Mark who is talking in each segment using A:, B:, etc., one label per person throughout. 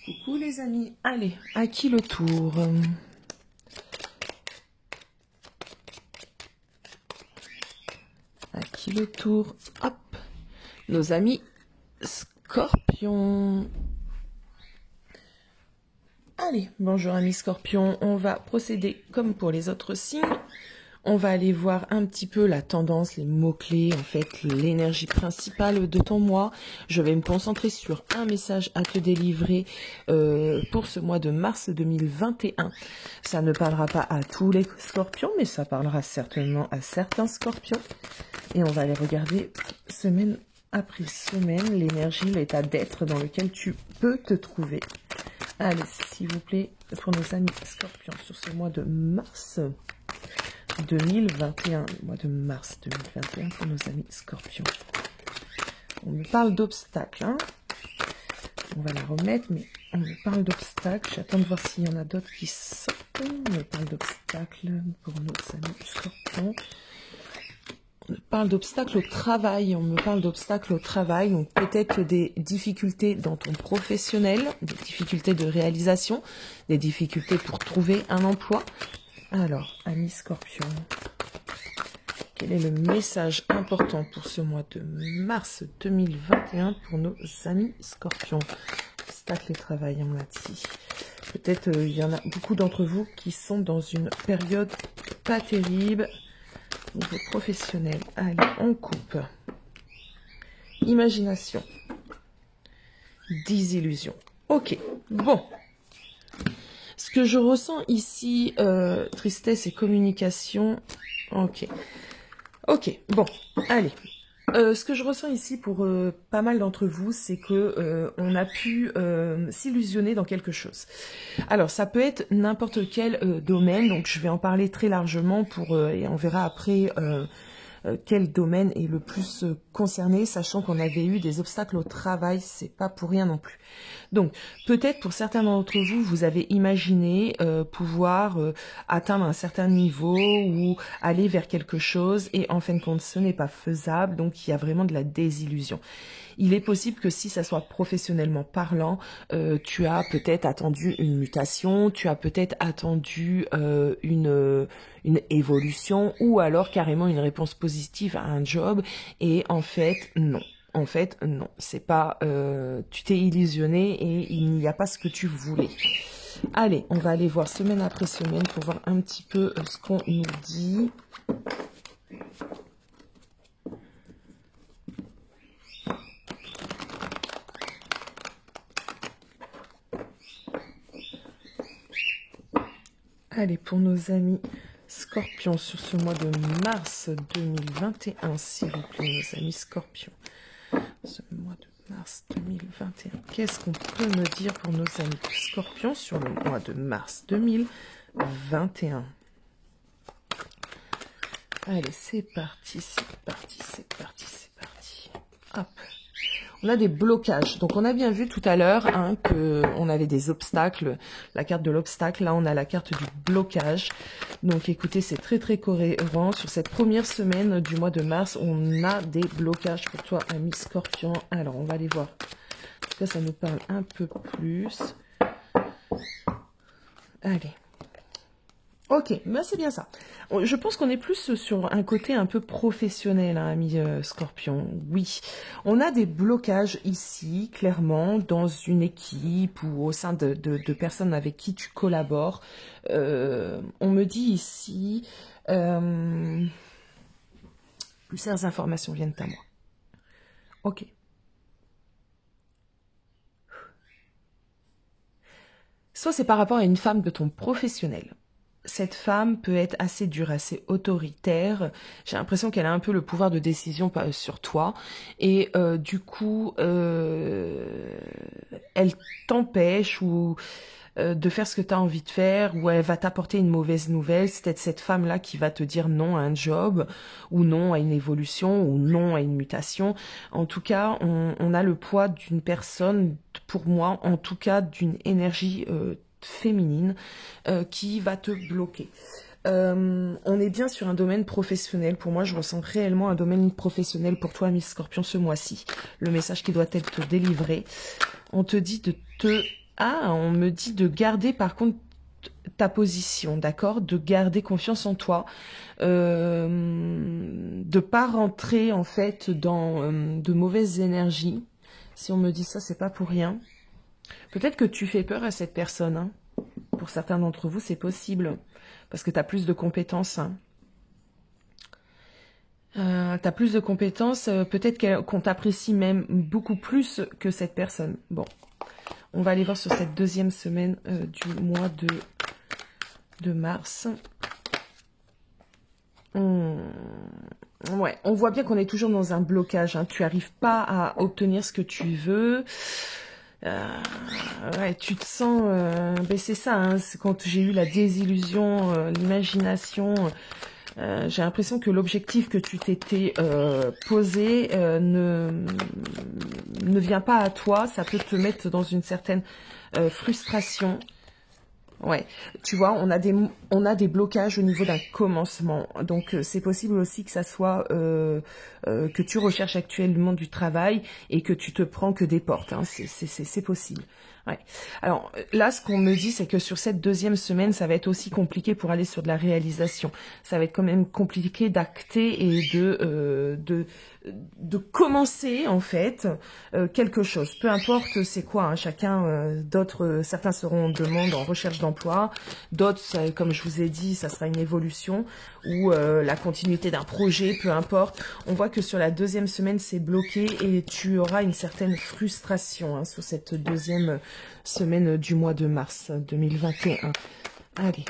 A: Coucou les amis, allez, à qui le tour? À qui le tour? Hop, nos amis Scorpions. Allez, bonjour amis Scorpions, on va procéder comme pour les autres signes. On va aller voir un petit peu la tendance, les mots-clés, en fait, l'énergie principale de ton mois. Je vais me concentrer sur un message à te délivrer pour ce mois de mars 2021. Ça ne parlera pas à tous les scorpions, mais ça parlera certainement à certains scorpions. Et on va aller regarder semaine après semaine l'énergie, l'état d'être dans lequel tu peux te trouver. Allez, s'il vous plaît, pour nos amis scorpions sur ce mois de mars 2021, le mois de mars 2021 pour nos amis scorpions. On me parle d'obstacles, hein. On va la remettre, mais on me parle d'obstacles. J'attends de voir s'il y en a d'autres qui sortent. On me parle d'obstacles pour nos amis scorpions. On me parle d'obstacles au travail. On me parle d'obstacles au travail. Donc peut-être des difficultés dans ton professionnel, des difficultés de réalisation, des difficultés pour trouver un emploi. Alors, amis scorpions, quel est le message important pour ce mois de mars 2021 pour nos amis scorpions? Obstacle et travail, on l'a dit. Peut-être il y en a beaucoup d'entre vous qui sont dans une période pas terrible au niveau professionnel. Allez, on coupe. Imagination. Désillusion. Ok, bon. Ce que je ressens ici, tristesse et communication. Ok. Ok, bon, allez. Ce que je ressens ici pour pas mal d'entre vous, c'est que on a pu s'illusionner dans quelque chose. Alors, ça peut être n'importe quel domaine, donc je vais en parler très largement et on verra après quel domaine est le plus concerné, sachant qu'on avait eu des obstacles au travail, c'est pas pour rien non plus. Donc, peut-être pour certains d'entre vous, vous avez imaginé pouvoir atteindre un certain niveau ou aller vers quelque chose, et en fin de compte, ce n'est pas faisable, donc il y a vraiment de la désillusion. Il est possible que si ça soit professionnellement parlant, tu as peut-être attendu une mutation, tu as peut-être attendu une évolution ou alors carrément une réponse positive à un job et en fait non. En fait non, c'est pas tu t'es illusionné et il n'y a pas ce que tu voulais. Allez, on va aller voir semaine après semaine pour voir un petit peu ce qu'on nous dit. Allez, pour nos amis scorpions sur ce mois de mars 2021, s'il vous plaît, nos amis scorpions. Ce mois de mars 2021. Qu'est-ce qu'on peut me dire pour nos amis scorpions sur le mois de mars 2021? Allez, c'est parti, c'est parti, c'est parti, c'est parti. Hop. On a des blocages. Donc, on a bien vu tout à l'heure hein, qu'on avait des obstacles. La carte de l'obstacle, là, on a la carte du blocage. Donc, écoutez, c'est très, très cohérent. Sur cette première semaine du mois de mars, on a des blocages pour toi, ami Scorpion. Alors, on va aller voir. En tout cas, ça nous parle un peu plus. Allez. Ok, ben c'est bien ça. Je pense qu'on est plus sur un côté un peu professionnel, hein, ami Scorpion. Oui, on a des blocages ici, clairement, dans une équipe ou au sein de personnes avec qui tu collabores. On me dit ici, plusieurs informations viennent à moi. Ok. Soit c'est par rapport à une femme de ton professionnel. Cette femme peut être assez dure, assez autoritaire. J'ai l'impression qu'elle a un peu le pouvoir de décision sur toi. Et du coup, elle t'empêche ou de faire ce que tu as envie de faire, ou elle va t'apporter une mauvaise nouvelle. C'est peut-être cette femme-là qui va te dire non à un job, ou non à une évolution, ou non à une mutation. En tout cas, on a le poids d'une personne, pour moi, en tout cas d'une énergie féminine qui va te bloquer. On est bien sur un domaine professionnel. Pour moi, je ressens réellement un domaine professionnel pour toi, Miss Scorpion, ce mois-ci. Le message qui doit être délivré. On te dit de te Ah, on me dit de garder par contre ta position, d'accord? De garder confiance en toi, de pas rentrer en fait dans de mauvaises énergies. Si on me dit ça, c'est pas pour rien. Peut-être que tu fais peur à cette personne, hein. Pour certains d'entre vous, c'est possible, parce que tu as plus de compétences, hein. T'as plus de compétences, peut-être qu'on t'apprécie même beaucoup plus que cette personne. Bon, on va aller voir sur cette deuxième semaine du mois de mars. Ouais, on voit bien qu'on est toujours dans un blocage, hein. Tu n'arrives pas à obtenir ce que tu veux. Ouais, tu te sens... ben c'est ça, hein, c'est quand j'ai eu la désillusion, l'imagination... j'ai l'impression que l'objectif que tu t'étais posé ne vient pas à toi. Ça peut te mettre dans une certaine frustration. Ouais, tu vois, on a des blocages au niveau d'un commencement. Donc, c'est possible aussi que ça soit que tu recherches actuellement du travail et que tu te prends que des portes. Hein. C'est possible. Ouais. Alors là, ce qu'on me dit, c'est que sur cette deuxième semaine, ça va être aussi compliqué pour aller sur de la réalisation. Ça va être quand même compliqué d'acter et de commencer en fait quelque chose. Peu importe c'est quoi, hein, chacun d'autres, certains seront en demande, en recherche d'emploi, d'autres, comme je vous ai dit, ça sera une évolution ou la continuité d'un projet, peu importe. On voit que sur la deuxième semaine, c'est bloqué et tu auras une certaine frustration hein, sur cette deuxième semaine du mois de mars 2021. Allez.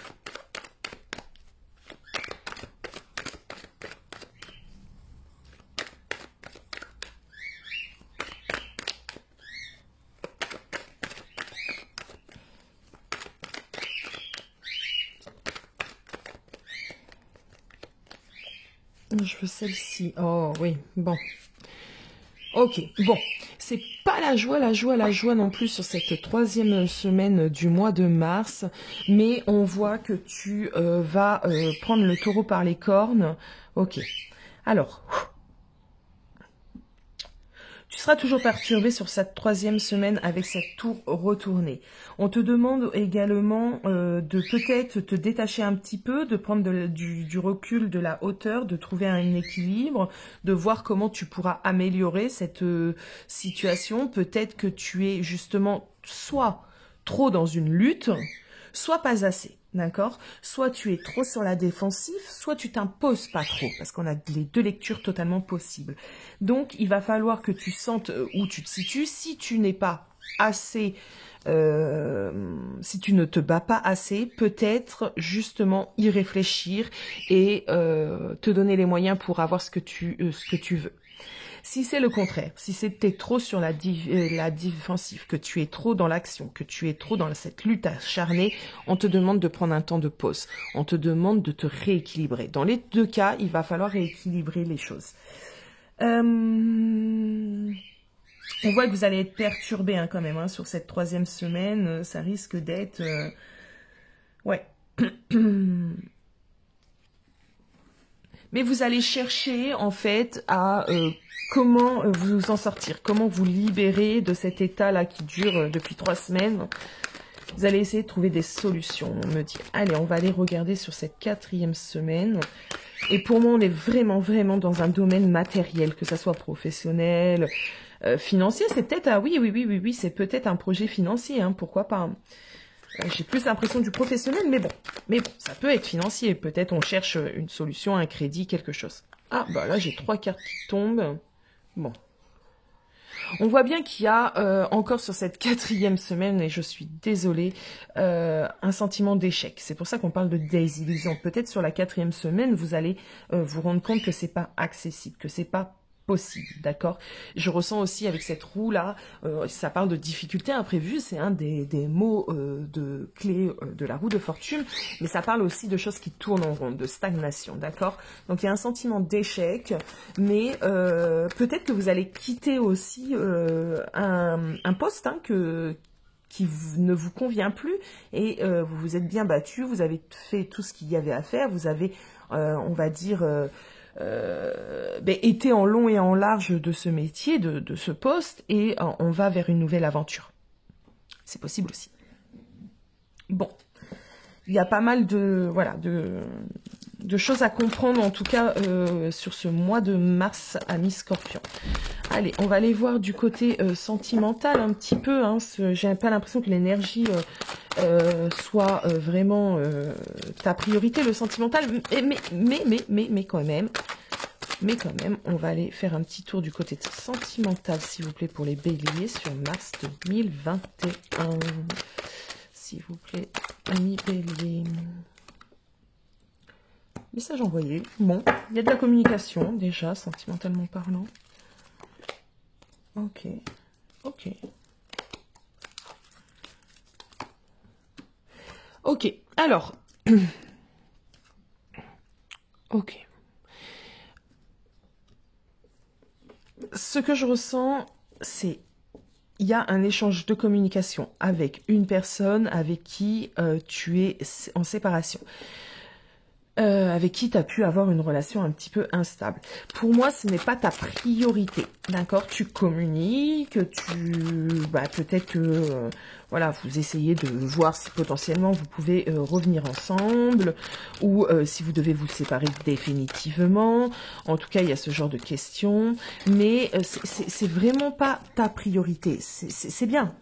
A: Je veux celle-ci. Oh oui, bon. Ok, bon. C'est pas la joie non plus sur cette troisième semaine du mois de mars. Mais on voit que tu vas prendre le taureau par les cornes. Ok. Alors... Tu seras toujours perturbé sur cette troisième semaine avec cette tour retournée. On te demande également de peut-être te détacher un petit peu, de prendre du recul, de la hauteur, de trouver un équilibre, de voir comment tu pourras améliorer cette situation. Peut-être que tu es justement soit trop dans une lutte, soit pas assez. D'accord? Soit tu es trop sur la défensive, soit tu t'imposes pas trop, parce qu'on a les deux lectures totalement possibles. Donc, il va falloir que tu sentes où tu te situes. Si tu n'es pas assez, si tu ne te bats pas assez, peut-être justement y réfléchir et te donner les moyens pour avoir ce que tu veux. Si c'est le contraire, si c'était trop sur la défensive, que tu es trop dans l'action, que tu es trop dans cette lutte acharnée, on te demande de prendre un temps de pause. On te demande de te rééquilibrer. Dans les deux cas, il va falloir rééquilibrer les choses. On voit que vous allez être perturbé hein, quand même hein, sur cette troisième semaine. Ça risque d'être... Ouais. Mais vous allez chercher en fait à... comment vous en sortir, comment vous libérer de cet état-là qui dure depuis 3 semaines. Vous allez essayer de trouver des solutions, on me dit. Allez, on va aller regarder sur cette 4e semaine. Et pour moi, on est vraiment, vraiment dans un domaine matériel, que ça soit professionnel, financier. C'est peut-être, ah oui, c'est peut-être un projet financier, hein, pourquoi pas. J'ai plus l'impression du professionnel, mais bon, ça peut être financier. Peut-être on cherche une solution, un crédit, quelque chose. Ah, bah là, j'ai 3 cartes qui tombent. Bon. On voit bien qu'il y a encore sur cette 4e semaine, et je suis désolée, un sentiment d'échec. C'est pour ça qu'on parle de désillusion. Peut-être sur la 4e semaine, vous allez vous rendre compte que c'est pas accessible, que c'est pas possible, d'accord? Je ressens aussi avec cette roue-là, ça parle de difficultés imprévues, c'est un des mots de clé de la roue de fortune, mais ça parle aussi de choses qui tournent en rond, de stagnation, d'accord? Donc il y a un sentiment d'échec, mais peut-être que vous allez quitter aussi un poste hein, qui ne vous convient plus, et vous vous êtes bien battu, vous avez fait tout ce qu'il y avait à faire, vous avez, on va dire... été en long et en large de ce métier, de ce poste, et on va vers une nouvelle aventure. C'est possible aussi. Bon, il y a pas mal de, voilà, de choses à comprendre, en tout cas, sur ce mois de mars à mi-Scorpion. Allez, on va aller voir du côté sentimental un petit peu. Hein, j'ai pas l'impression que l'énergie soit vraiment ta priorité, le sentimental. Mais quand même, on va aller faire un petit tour du côté sentimental, s'il vous plaît, pour les béliers sur mars 2021. S'il vous plaît, amis béliers. Message envoyé. Bon, il y a de la communication, déjà, sentimentalement parlant. Ok. Ok. Ok, alors. Ok. Ce que je ressens, c'est... Il y a un échange de communication avec une personne avec qui tu es en séparation. Avec qui tu as pu avoir une relation un petit peu instable. Pour moi, ce n'est pas ta priorité, d'accord? Tu communiques, peut-être que, voilà, vous essayez de voir si potentiellement vous pouvez revenir ensemble, ou si vous devez vous séparer définitivement. En tout cas, il y a ce genre de questions, mais c'est vraiment pas ta priorité. C'est bien,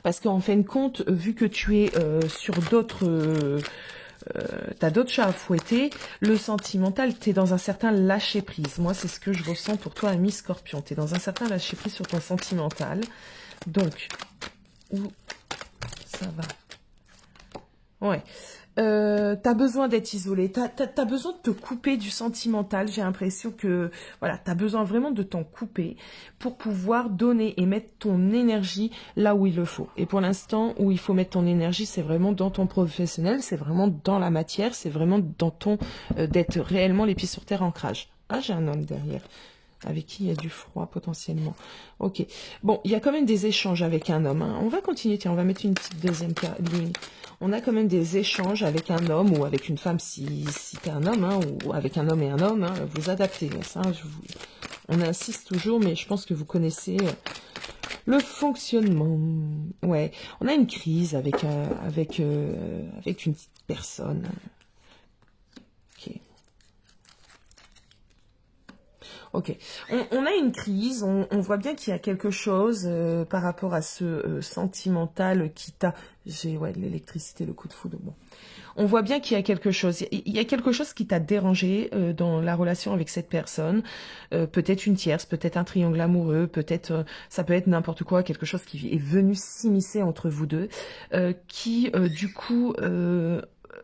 A: parce qu'en fin de compte, vu que tu es sur d'autres... t'as d'autres chats à fouetter, le sentimental, t'es dans un certain lâcher-prise. Moi, c'est ce que je ressens pour toi, ami Scorpion. T'es dans un certain lâcher-prise sur ton sentimental. Donc, où ça va? Ouais. T'as besoin d'être isolé, t'as besoin de te couper du sentimental, j'ai l'impression que, voilà, t'as besoin vraiment de t'en couper pour pouvoir donner et mettre ton énergie là où il le faut. Et pour l'instant, où il faut mettre ton énergie, c'est vraiment dans ton professionnel, c'est vraiment dans la matière, c'est vraiment dans ton, d'être réellement les pieds sur terre ancrage. Ah, j'ai un homme derrière. Avec qui il y a du froid potentiellement. Ok. Bon, il y a quand même des échanges avec un homme. Hein. On va continuer, tiens, on va mettre une petite deuxième ligne. On a quand même des échanges avec un homme ou avec une femme si t'es un homme, hein, ou avec un homme et un homme. Hein, vous adaptez. Ça, on insiste toujours, mais je pense que vous connaissez le fonctionnement. Ouais, on a une crise avec une petite personne. Ok. Ok, on a une crise, on voit bien qu'il y a quelque chose par rapport à ce sentimental qui t'a... Ouais, l'électricité, le coup de foudre, bon. On voit bien qu'il y a quelque chose, il y a quelque chose qui t'a dérangé dans la relation avec cette personne, peut-être une tierce, peut-être un triangle amoureux, peut-être, ça peut être n'importe quoi, quelque chose qui est venu s'immiscer entre vous deux, qui, du coup...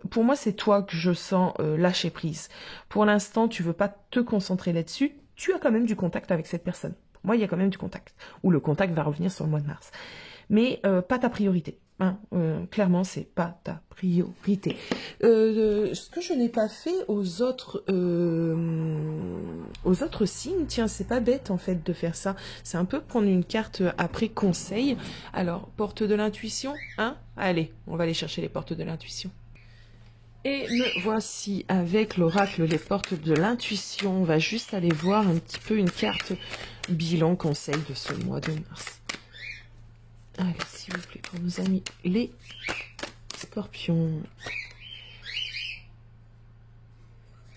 A: pour moi, c'est toi que je sens lâcher prise. Pour l'instant, tu veux pas te concentrer là-dessus. Tu as quand même du contact avec cette personne. Pour moi, il y a quand même du contact. Ou le contact va revenir sur le mois de mars. Mais pas ta priorité. Hein. Clairement, c'est pas ta priorité. Ce que je n'ai pas fait aux autres signes, tiens, c'est pas bête en fait de faire ça. C'est un peu prendre une carte après conseil. Alors, porte de l'intuition, hein? Allez, on va aller chercher les portes de l'intuition. Et me voici avec l'oracle les portes de l'intuition. On va juste aller voir un petit peu une carte bilan conseil de ce mois de mars. Allez, s'il vous plaît, pour nos amis les scorpions.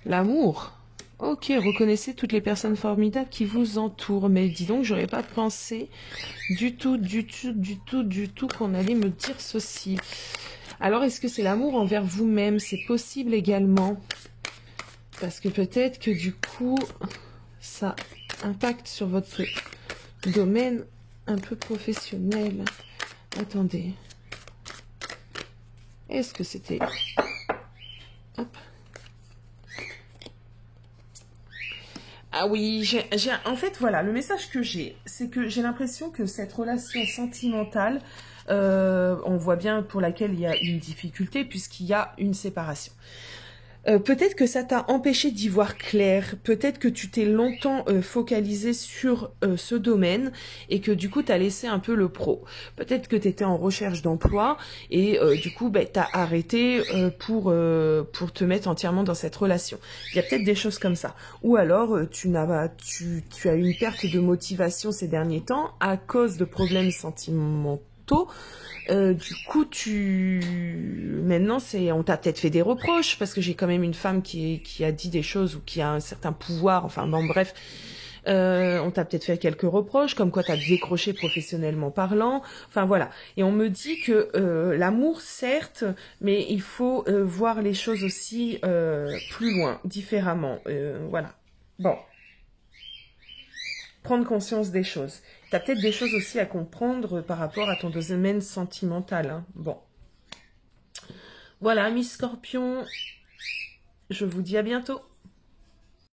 A: L'amour. Ok, reconnaissez toutes les personnes formidables qui vous entourent. Mais dis donc, j'aurais pas pensé du tout qu'on allait me dire ceci. Alors, est-ce que c'est l'amour envers vous-même? C'est possible également. Parce que peut-être que du coup, ça impacte sur votre domaine un peu professionnel. Attendez. Est-ce que c'était... Hop. Ah oui, en fait, voilà, le message que j'ai, c'est que j'ai l'impression que cette relation sentimentale... on voit bien pour laquelle il y a une difficulté puisqu'il y a une séparation. Peut-être que ça t'a empêché d'y voir clair, peut-être que tu t'es longtemps focalisé sur ce domaine et que du coup tu as laissé un peu le pro. Peut-être que tu étais en recherche d'emploi et du coup tu as arrêté pour te mettre entièrement dans cette relation. Il y a peut-être des choses comme ça. Ou alors tu as eu une perte de motivation ces derniers temps à cause de problèmes sentimentaux tôt. Du coup, maintenant, on t'a peut-être fait des reproches, parce que j'ai quand même une femme qui a dit des choses, ou qui a un certain pouvoir, enfin bon, bref. On t'a peut-être fait quelques reproches, comme quoi t'as décroché professionnellement parlant. Enfin voilà. Et on me dit que l'amour, certes, mais il faut voir les choses aussi plus loin, différemment. Voilà. Bon. Prendre conscience des choses. T'as peut-être des choses aussi à comprendre par rapport à ton domaine sentimental. Hein. Bon. Voilà, Miss Scorpion. Je vous dis à bientôt.